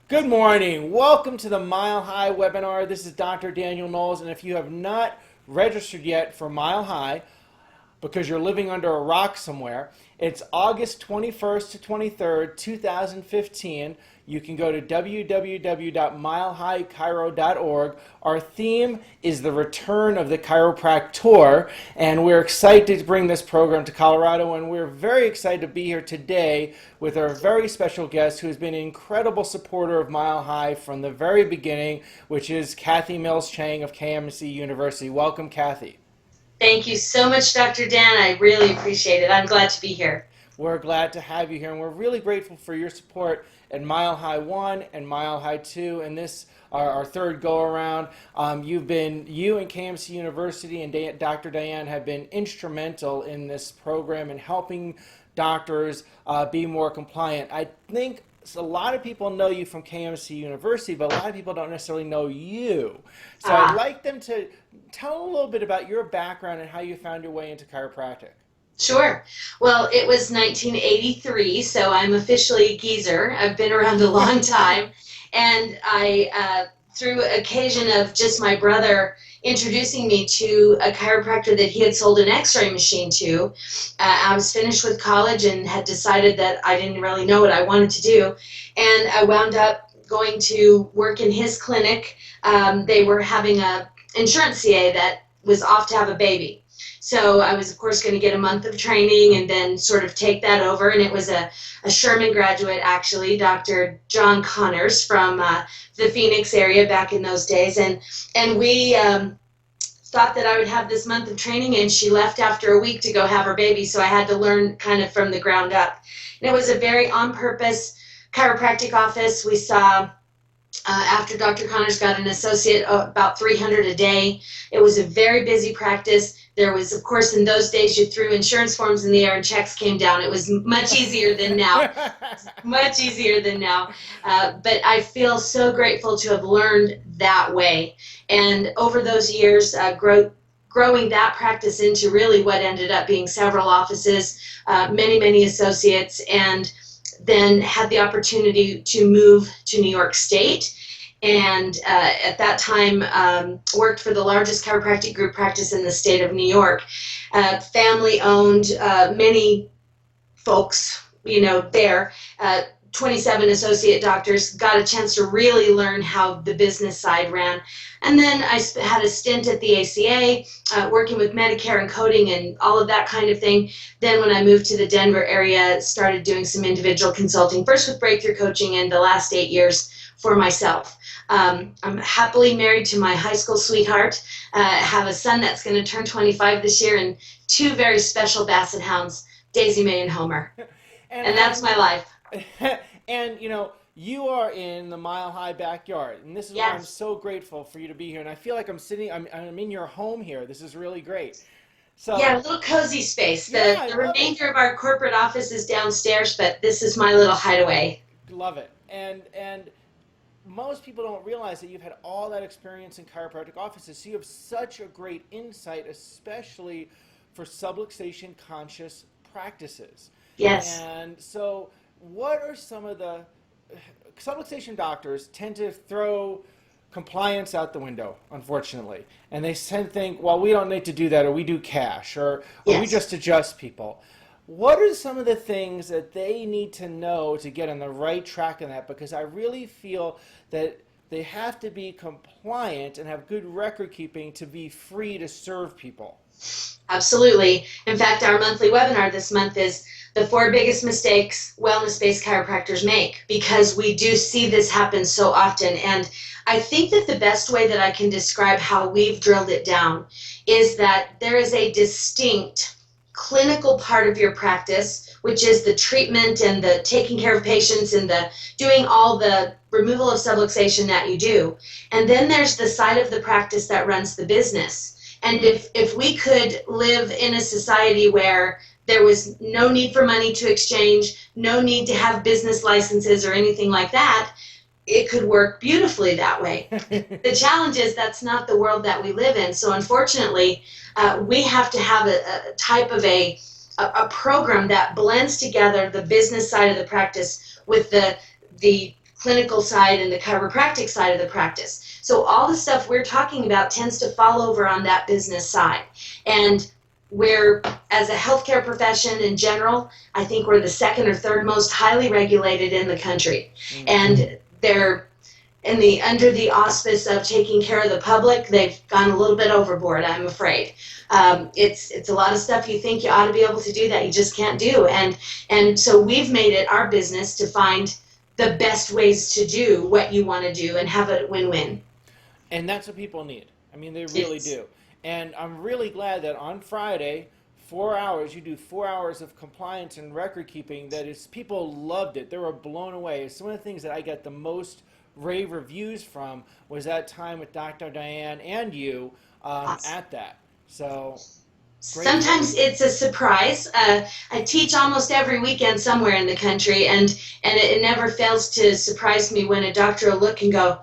Good morning. Welcome to the Mile High webinar. This is Dr. Daniel Knowles, and if you have not registered yet for Mile High, because you're living under a rock somewhere, it's August 21st to 23rd, 2015. You can go to www.milehighchiro.org. Our theme is the return of the chiropractor, and we're excited to bring this program to Colorado, and we're very excited to be here today with our very special guest who has been an incredible supporter of Mile High from the very beginning, which is Kathy Mills-Chang of KMC University. Welcome, Kathy. Thank you so much, Dr. Dan. I really appreciate it. I'm glad to be here. We're glad to have you here, and we're really grateful for your support at Mile High 1 and Mile High 2, and this our third go-around. You and KMC University and Dr. Diane have been instrumental in this program and helping doctors be more compliant. I think a lot of people know you from KMC University, but a lot of people don't necessarily know you. So I'd like them to tell a little bit about your background and how you found your way into chiropractic. Sure. Well, it was 1983, so I'm officially a geezer. I've been around a long time. And through occasion of just my brother introducing me to a chiropractor that he had sold an x-ray machine to, I was finished with college and had decided that I didn't really know what I wanted to do. And I wound up going to work in his clinic. They were having a insurance CA that was off to have a baby. So I was, of course, going to get a month of training and then sort of take that over. And it was a Sherman graduate, actually, Dr. John Connors from the Phoenix area back in those days. And we thought that I would have this month of training, and she left after a week to go have her baby. So I had to learn kind of from the ground up. And it was a very on-purpose chiropractic office. We saw after Dr. Connors got an associate, about 300 a day. It was a very busy practice. There was, of course, in those days, you threw insurance forms in the air and checks came down. It was much easier than now, much easier than now. But I feel so grateful to have learned that way. And over those years, growing that practice into really what ended up being several offices, many associates, and then had the opportunity to move to New York State, and at that time worked for the largest chiropractic group practice in the state of New York. Family owned, many folks, there, 27 associate doctors, got a chance to really learn how the business side ran. And then I had a stint at the ACA, working with Medicare and coding and all of that kind of thing. Then when I moved to the Denver area, started doing some individual consulting, first with Breakthrough Coaching and the last 8 years for myself. I'm happily married to my high school sweetheart, have a son that's going to turn 25 this year, and two very special Basset hounds, Daisy Mae and Homer. And that's my life. And you are in the Mile High backyard, and this is why I'm so grateful for you to be here. And I feel like I'm in your home here. This is really great. So yeah, a little cozy space. The remainder of our corporate office is downstairs, but this is my little hideaway. Love it. And most people don't realize that you've had all that experience in chiropractic offices. So you have such a great insight, especially for subluxation conscious practices. Yes. And so what are some of the subluxation doctors tend to throw compliance out the window, unfortunately. And they tend to think, well, we don't need to do that, or we do cash, or we just adjust people. What are some of the things that they need to know to get on the right track in that? Because I really feel that they have to be compliant and have good record keeping to be free to serve people. Absolutely. In fact, our monthly webinar this month is the 4 biggest mistakes wellness-based chiropractors make, because we do see this happen so often. And I think that the best way that I can describe how we've drilled it down is that there is a distinct clinical part of your practice, which is the treatment and the taking care of patients and the doing all the removal of subluxation that you do. And then there's the side of the practice that runs the business. And if we could live in a society where there was no need for money to exchange, no need to have business licenses or anything like that, it could work beautifully that way. The challenge is that's not the world that we live in. So unfortunately, we have to have a type of a program that blends together the business side of the practice with the clinical side and the chiropractic side of the practice. So all the stuff we're talking about tends to fall over on that business side. And we're, as a healthcare profession in general, I think we're the second or third most highly regulated in the country. And they're under the auspice of taking care of the public, they've gone a little bit overboard, I'm afraid. It's a lot of stuff you think you ought to be able to do that you just can't do. And so we've made it our business to find the best ways to do what you want to do and have a win-win. And that's what people need. I mean, they really Yes. do. And I'm really glad that on Friday, 4 hours, you do 4 hours of compliance and record keeping. That is, people loved it. They were blown away. It's one of the things that I got the most rave reviews from was that time with Dr. Diane and you Awesome. at that. So great. Sometimes it's a surprise. I teach almost every weekend somewhere in the country, and it never fails to surprise me when a doctor will look and go,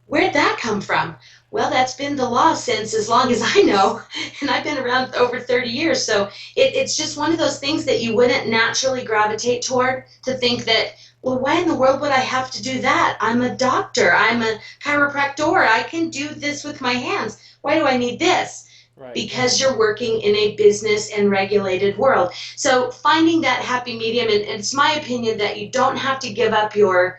"Where'd that come from?" Well, that's been the law since as long as I know, and I've been around over 30 years. So it's just one of those things that you wouldn't naturally gravitate toward, to think that, well, why in the world would I have to do that? I'm a doctor. I'm a chiropractor. I can do this with my hands. Why do I need this? Right. Because you're working in a business and regulated world. So finding that happy medium, and it's my opinion that you don't have to give up your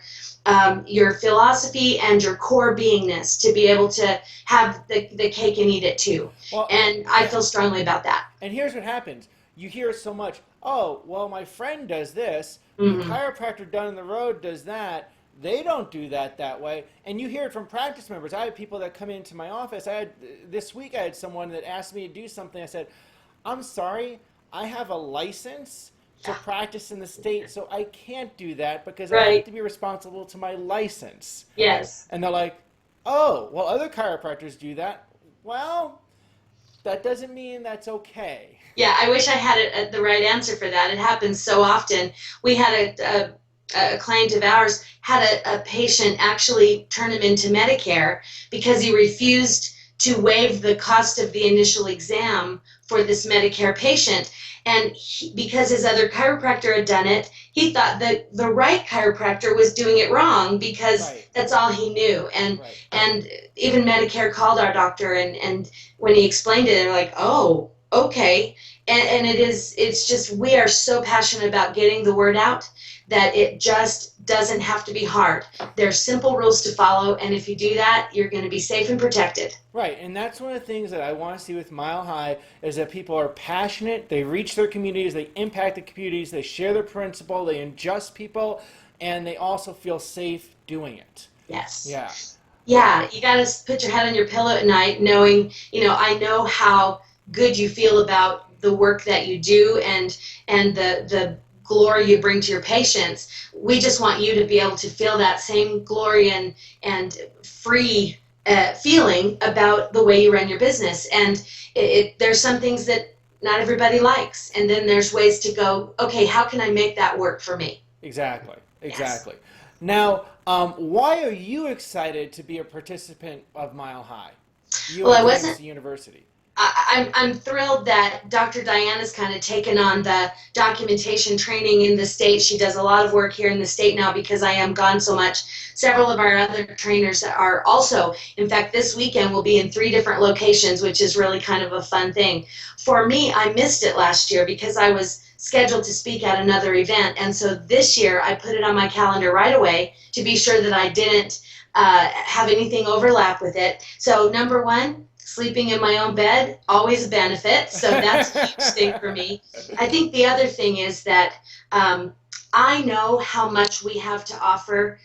philosophy and your core beingness to be able to have the cake and eat it too. Well, And I feel strongly about that. and here's what happens. You hear so much, oh, well, my friend does this. The Mm-hmm. chiropractor down the road does that. They don't do that way. And you hear it from practice members. I have people that come into my office. This week I had someone that asked me to do something. I said, I'm sorry, I have a license to practice in the state, so I can't do that because I have Right. to be responsible to my license. Yes. And they're like, oh, well, other chiropractors do that. Well, that doesn't mean that's okay. Yeah, I wish I had the right answer for that. It happens so often. We had a client of ours had a patient actually turn him into Medicare because he refused to waive the cost of the initial exam for this Medicare patient. And because his other chiropractor had done it, he thought that the right chiropractor was doing it wrong because Right. that's all he knew. And Right. and even Medicare called our doctor, and when he explained it, they're like, oh, okay. And it's just, we are so passionate about getting the word out that it just doesn't have to be hard. There's simple rules to follow, and if you do that, you're going to be safe and protected. Right, and that's one of the things that I want to see with Mile High is that people are passionate, they reach their communities, they impact the communities, they share their principle, they adjust people, and they also feel safe doing it. Yes. Yeah. Yeah, you got to put your head on your pillow at night knowing, I know how good you feel about the work that you do and the glory you bring to your patients. We just want you to be able to feel that same glory and free feeling about the way you run your business. And there's some things that not everybody likes, and then there's ways to go, okay, how can I make that work for me? Exactly. Yes. Now, why are you excited to be a participant of Mile High? You Well, at I wasn't. KMC University. I'm thrilled that Dr. Diane has kind of taken on the documentation training in the state. She does a lot of work here in the state now because I am gone so much. Several of our other trainers are also, in fact, this weekend we'll be in 3 different locations, which is really kind of a fun thing. For me, I missed it last year because I was scheduled to speak at another event. And so this year I put it on my calendar right away to be sure that I didn't have anything overlap with it. So number one, sleeping in my own bed, always a benefit. So that's a huge thing for me. I think the other thing is that I know how much we have to offer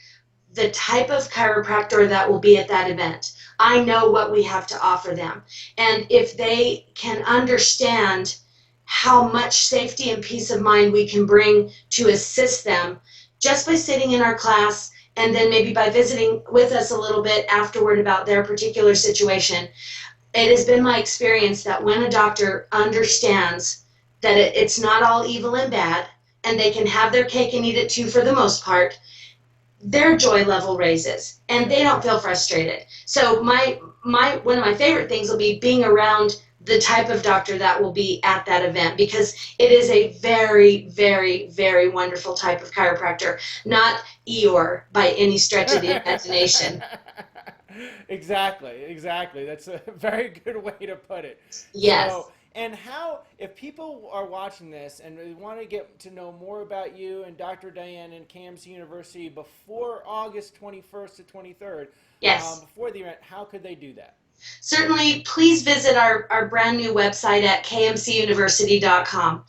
the type of chiropractor that will be at that event. I know what we have to offer them. And if they can understand how much safety and peace of mind we can bring to assist them just by sitting in our class and then maybe by visiting with us a little bit afterward about their particular situation. It has been my experience that when a doctor understands that it's not all evil and bad, and they can have their cake and eat it too for the most part, their joy level raises and they don't feel frustrated. So my one of my favorite things will be being around the type of doctor that will be at that event, because it is a very, very, very wonderful type of chiropractor, not Eeyore by any stretch of the imagination. Exactly. That's a very good way to put it. Yes. So, and how, if people are watching this and they want to get to know more about you and Dr. Diane and KMC University before August 21st to 23rd, Yes. before the event, how could they do that? Certainly, please visit our brand new website at kmcuniversity.com.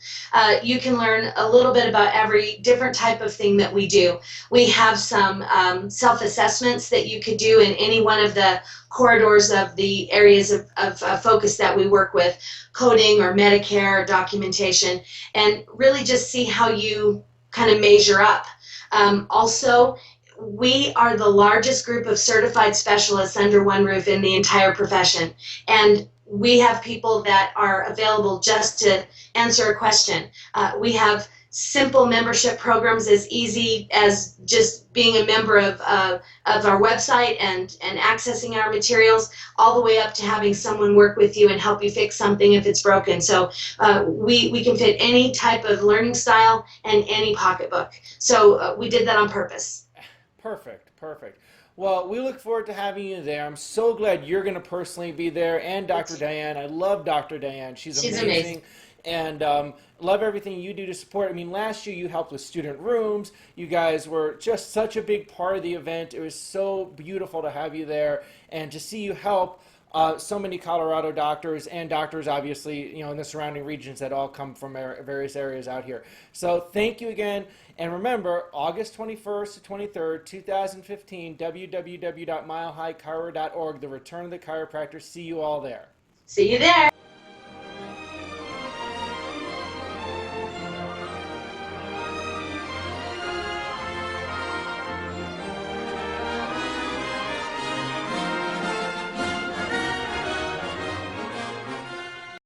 You can learn a little bit about every different type of thing that we do. We have some self-assessments that you could do in any one of the corridors of the areas of focus that we work with, coding or Medicare or documentation, and really just see how you kind of measure up. Also, we are the largest group of certified specialists under one roof in the entire profession. And we have people that are available just to answer a question. We have simple membership programs as easy as just being a member of our website and accessing our materials, all the way up to having someone work with you and help you fix something if it's broken. So we can fit any type of learning style and any pocketbook. So we did that on purpose. Perfect. Well, we look forward to having you there. I'm so glad you're going to personally be there, and Dr. Diane. I love Dr. Diane. She's She's amazing. amazing. And love everything you do to support. I mean, last year you helped with student rooms. You guys were just such a big part of the event. It was so beautiful to have you there and to see you help so many Colorado doctors and doctors, obviously, in the surrounding regions that all come from various areas out here. So thank you again. And remember, August 21st to 23rd, 2015, www.milehighchiro.org, the return of the chiropractor. See you all there. See you there.